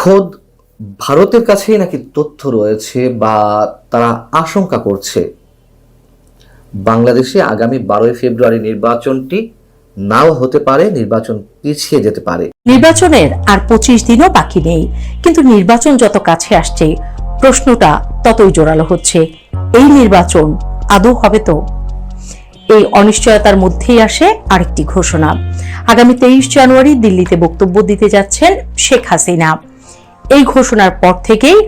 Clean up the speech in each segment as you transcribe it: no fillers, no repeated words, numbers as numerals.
খোদ ভারতের কাছেই নাকি তথ্য রয়েছে বা তারা আশঙ্কা করছে বাংলাদেশে আগামী 12 ফেব্রুয়ারি নির্বাচনটি নাও হতে পারে, নির্বাচন পিছিয়ে যেতে পারে। নির্বাচনের আর 25 দিনও বাকি নেই, কিন্তু নির্বাচন যত কাছে আসছে প্রশ্নটা ততই জোরালো হচ্ছে, এই নির্বাচন আদৌ হবে তো? এই অনিশ্চয়তার মধ্যেই আসে আরেকটি ঘোষণা। আগামী 23 জানুয়ারি দিল্লিতে বক্তব্য দিতে যাচ্ছেন শেখ হাসিনা। এই ঘোষণার পর থেকেই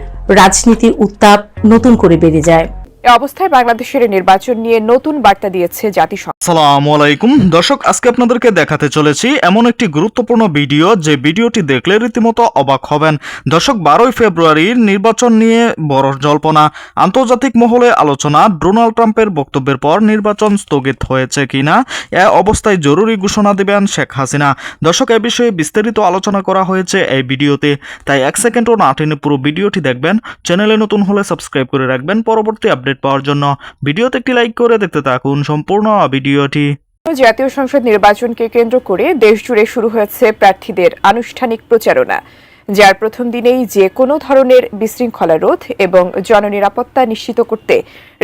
রাজনীতির উত্তাপ নতুন করে বেড়ে যায়। এ অবস্থায় বাংলাদেশের নির্বাচন নিয়ে নতুন বার্তা দিয়েছে জাতিসংঘ। আসসালামু আলাইকুম দর্শক, আজকে আপনাদেরকে দেখাতে চলেছি এমন একটি গুরুত্বপূর্ণ ভিডিও, যে ভিডিওটি দেখলে রীতিমতো অবাক হবেন। দর্শক, 12 ফেব্রুয়ারির নির্বাচন নিয়ে বড় জল্পনা, আন্তর্জাতিক মহলে আলোচনা, ডোনাল্ড ট্রাম্পের বক্তব্যের পর নির্বাচন স্থগিত হয়েছে কিনা, এ অবস্থায় জরুরি ঘোষণা দেবেন শেখ হাসিনা। দর্শক, এ বিষয়ে বিস্তারিত আলোচনা করা হয়েছে এই ভিডিওতে, তাই 1 সেকেন্ডও না টেনে পুরো ভিডিওটি দেখবেন। চ্যানেলে নতুন হলে সাবস্ক্রাইব করে রাখবেন পরবর্তী আপডেট পাওয়ার জন্য। ভিডিওতে একটি লাইক করে দেখতে থাকুন সম্পূর্ণ ভিডিওটি। জাতীয় সংসদ নির্বাচনকে কেন্দ্র করে দেশজুড়ে শুরু হয়েছে প্রার্থীদের আনুষ্ঠানিক প্রচারণা, যার প্রথম দিনেই যে কোনো ধরনের বিশৃঙ্খলা রোধ এবং জননিরাপত্তা নিশ্চিত করতে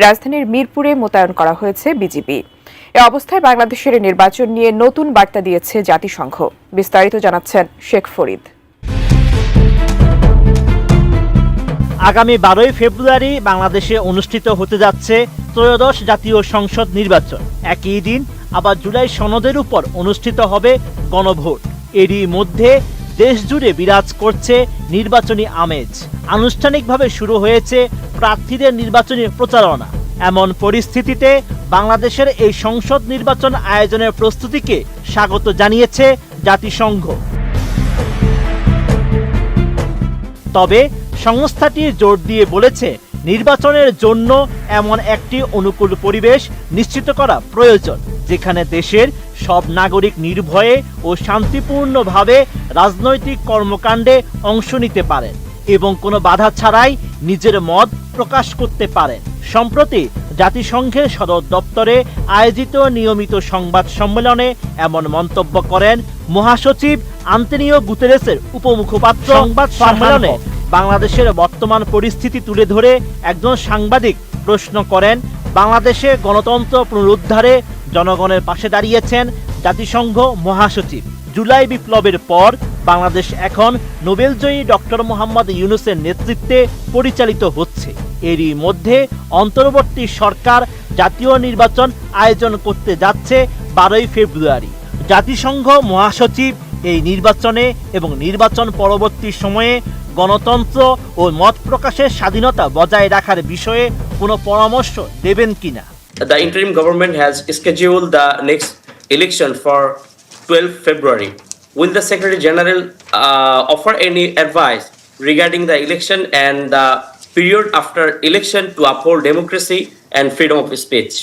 রাজধানীর মিরপুরে মোতায়েন করা হয়েছে বিজিবি। এ অবস্থায় বাংলাদেশের নির্বাচন নিয়ে নতুন বার্তা দিয়েছে জাতিসংঘ। বিস্তারিত জানাচ্ছেন শেখ ফরিদ। আগামী 12 ফেব্রুয়ারি বাংলাদেশে অনুষ্ঠিত হতে যাচ্ছে ত্রয়োদশ জাতীয় সংসদ নির্বাচন। একই দিন আবার জুলাই সনদের উপর অনুষ্ঠিত হবে গণভোট। এরই মধ্যে দেশ জুড়ে বিরাজ করছে নির্বাচনী আমেজ। আনুষ্ঠানিকভাবে শুরু হয়েছে প্রার্থীদের নির্বাচনী প্রচারণা। এমন পরিস্থিতিতে বাংলাদেশের এই সংসদ নির্বাচন আয়োজনের প্রস্তুতিকে স্বাগত জানিয়েছে জাতিসংঘ। তবে সংস্থাটি জোর দিয়ে বলেছে, নির্বাচনের জন্য এমন একটি অনুকূল পরিবেশ নিশ্চিত করা প্রয়োজন, যেখানে দেশের সব নাগরিক নির্ভয়ে ও শান্তিপূর্ণভাবে রাজনৈতিক কর্মকাণ্ডে অংশ নিতে পারেন এবং কোনো বাধা ছাড়াই নিজের মত প্রকাশ করতে পারেন। সম্প্রতি জাতিসংঘের সদর দপ্তরে আয়োজিত নিয়মিত সংবাদ সম্মেলনে এমন মন্তব্য করেন মহাসচিব আন্তোনিও গুতেরেসের উপমুখপাত্র। সংবাদ সম্মেলনে বাংলাদেশের বর্তমান পরিস্থিতি তুলে ধরে একজন সাংবাদিক প্রশ্ন করেন, বাংলাদেশে গণতন্ত্র পুনরুদ্ধারে জনগণের পাশে দাঁড়িয়েছেন জাতিসংঘ মহাসচিব। জুলাই বিপ্লবের পর বাংলাদেশ এখন নোবেলজয়ী ডক্টর মোহাম্মদ ইউনূসের নেতৃত্বে পরিচালিত হচ্ছে। এরই মধ্যে অন্তর্বর্তী সরকার জাতীয় নির্বাচন আয়োজন করতে যাচ্ছে 12 ফেব্রুয়ারি। জাতিসংঘ মহাসচিব এই নির্বাচনে এবং নির্বাচন পরবর্তী সময়ে গণতন্ত্র ও মত প্রকাশের স্বাধীনতা বজায় রাখার বিষয়ে কোনো পরামর্শ দেবেন কিনা। The interim government has scheduled the next election for 12 February. Will the Secretary General offer any advice regarding the election and the period after election to uphold democracy and freedom of speech?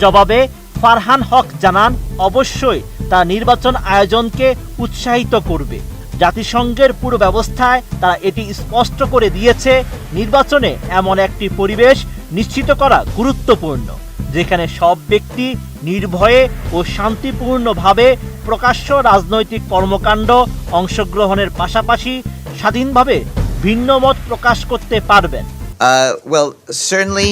জবাবে ফারহান হক জানান, অবশ্যই তা নির্বাচন আয়োজনকে উৎসাহিত করবে। জাতিসংঘের পুরো ব্যবস্থায় তারা এটি স্পষ্ট করে দিয়েছে, নির্বাচনে এমন একটি পরিবেশ নিশ্চিত করা গুরুত্বপূর্ণ, যেখানে সব ব্যক্তি নির্ভয়ে ও শান্তিপূর্ণভাবে প্রকাশ্য রাজনৈতিক কর্মকাণ্ড অংশগ্রহণের পাশাপাশি স্বাধীনভাবে ভিন্ন মত প্রকাশ করতে পারবেন। Well, certainly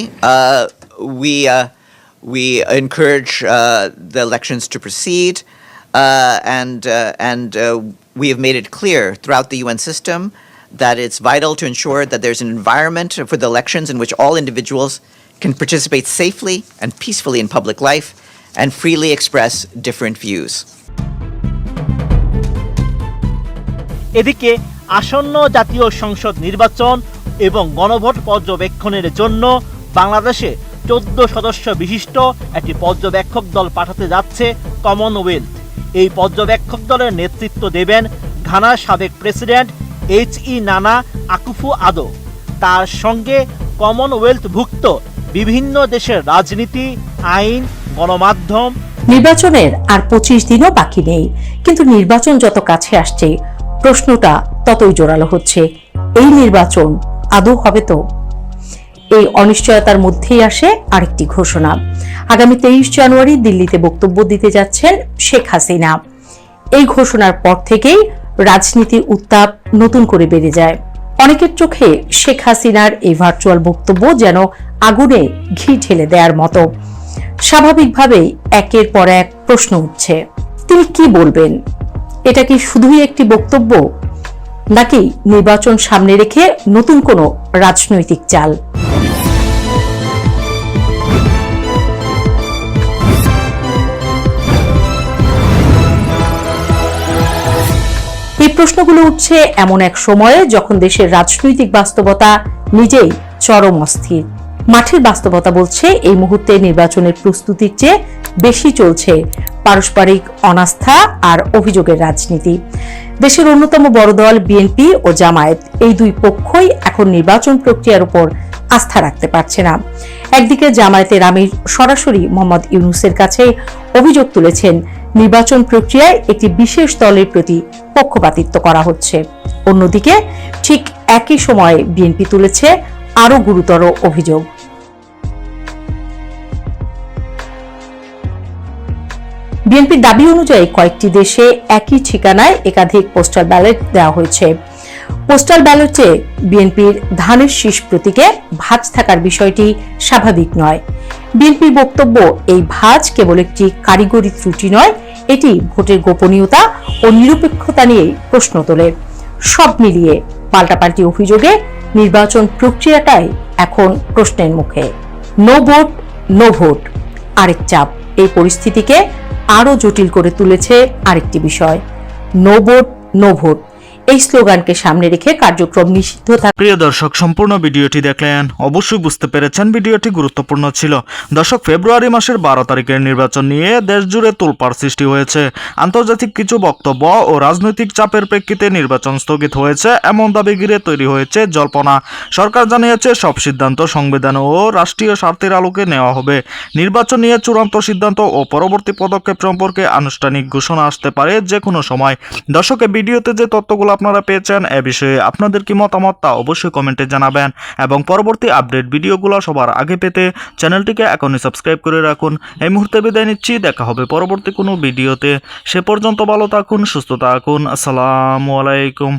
we encourage the elections to proceed, and we have made it clear throughout the UN system that it's vital to ensure that there's an environment for the elections in which all individuals can participate safely and peacefully in public life and freely express different views. এদিকে আসন্ন জাতীয় সংসদ নির্বাচন এবং গণভোট পর্যবেক্ষণের জন্য বাংলাদেশে 14 সদস্য বিশিষ্ট একটি পর্যবেক্ষক দল পাঠাতে যাচ্ছে কমনওয়েলথ। এই পর্যবেক্ষক দলের নেতৃত্ব দেবেন ঘানার সাবেক প্রেসিডেন্ট এইচ.ই. নানা আকুফো-আদো। তার সঙ্গে কমনওয়েলথভুক্ত বিভিন্ন দেশের রাজনীতি, আইন, গণমাধ্যম। নির্বাচনের আর 25 দিনও বাকি নেই, কিন্তু নির্বাচন যত কাছে আসছে প্রশ্নটা ততই জোরালো হচ্ছে, এই নির্বাচন আদৌ হবে তো? এই অনিশ্চয়তার মধ্যেই আসে আরেকটি ঘোষণা। আগামী 23 জানুয়ারি দিল্লিতে বক্তব্য দিতে যাচ্ছেন শেখ হাসিনা। এই ঘোষণার পর থেকেই রাজনীতির উত্তাপ নতুন করে বেড়ে যায়। অনেকের চোখে শেখ হাসিনার এই ভার্চুয়াল বক্তব্য যেন আগুনে ঘি ঢেলে দেওয়ার মতো। স্বাভাবিকভাবেই একের পর এক প্রশ্ন উঠছে, তিনি কি বলবেন? এটা কি শুধুই একটি বক্তব্য, নাকি নির্বাচন সামনে রেখে নতুন কোনো রাজনৈতিক চাল? এই প্রশ্নগুলো উঠছে এমন এক সময়ে যখন দেশের রাজনৈতিক বাস্তবতা নিজেই চরম অস্থির। মাঠের বাস্তবতা বলছে এই মুহূর্তে নির্বাচনের প্রস্তুতির চেয়ে বেশি চলছে পারস্পরিক অনাস্থা আর অভিযোগের রাজনীতি। দেশের অন্যতম বড় দল বিএনপি ও জামায়াত, এই দুই পক্ষই এখন নির্বাচন প্রক্রিয়ার উপর আস্থা রাখতে পারছে না। একদিকে জামায়াতের আমির সরাসরি মোহাম্মদ ইউনূসের কাছে অভিযোগ তুলেছেন নির্বাচন প্রক্রিয়ায় একটি বিশেষ দলের প্রতি পক্ষপাতিত্ব করা হচ্ছে। অন্যদিকে ঠিক একই সময়ে বিএনপি তুলেছে আরো গুরুতর অভিযোগ। বিএনপির দাবি অনুযায়ী কয়েকটি দেশে একই ঠিকানায় একাধিক পোস্টাল ব্যালট দেওয়া হয়েছে। পোস্টাল ব্যালটে বিএনপির ধানের শীষ প্রতীকে ভাঁজ থাকার বিষয়টি স্বাভাবিক নয়। বিএনপির বক্তব্য, এই ভাঁজ কেবল একটি কারিগরি ত্রুটি নয়, এটি ভোটের গোপনীয়তা ও নিরপেক্ষতা নিয়ে প্রশ্ন তোলে। সব মিলিয়ে পাল্টাপাল্টি অভিযোগে নির্বাচন প্রক্রিয়াটাই এখন প্রশ্নের মুখে। নো ভোট নো ভোট আরেক চাপ। এই পরিস্থিতিকে আরো জটিল করে তুলেছে আরেকটি বিষয়, নো ভোট নো ভোট। এই স্লোগানকে সামনে রেখে কার্যক্রম নিষিদ্ধ থাকে। প্রিয় দর্শক, সম্পূর্ণ ভিডিওটি দেখলেন, অবশ্যই বুঝতে পেরেছেন ভিডিওটি গুরুত্বপূর্ণ ছিল। দর্শক, ফেব্রুয়ারি মাসের 12 তারিখের নির্বাচন নিয়ে দেশ জুড়ে তোলপাড় সৃষ্টি হয়েছে। আন্তর্জাতিক কিছু বক্তব্য ও রাজনৈতিক চাপের প্রেক্ষিতে নির্বাচন স্থগিত হয়েছে এমন দাবি ঘিরে তৈরি হয়েছে জল্পনা। সরকার জানিয়েছে সব সিদ্ধান্ত সংবিধান ও রাষ্ট্রীয় স্বার্থের আলোকে নেওয়া হবে। নির্বাচন নিয়ে চূড়ান্ত সিদ্ধান্ত ও পরবর্তী পদক্ষেপ সম্পর্কে আনুষ্ঠানিক ঘোষণা আসতে পারে যে কোনো সময়। দর্শক, এই ভিডিওতে যে তথ্যগুলো আপনারা পেয়েছেন এ বিষয়ে আপনাদের কি মতামত তা অবশ্যই কমেন্টে জানাবেন, এবং পরবর্তী আপডেট ভিডিওগুলো সবার আগে পেতে চ্যানেলটিকে এখনই সাবস্ক্রাইব করে রাখুন। এই মুহূর্তে বিদায় নিচ্ছি, দেখা হবে পরবর্তী কোনো ভিডিওতে। সে পর্যন্ত ভালো থাকুন, সুস্থ থাকুন। আসসালামু আলাইকুম।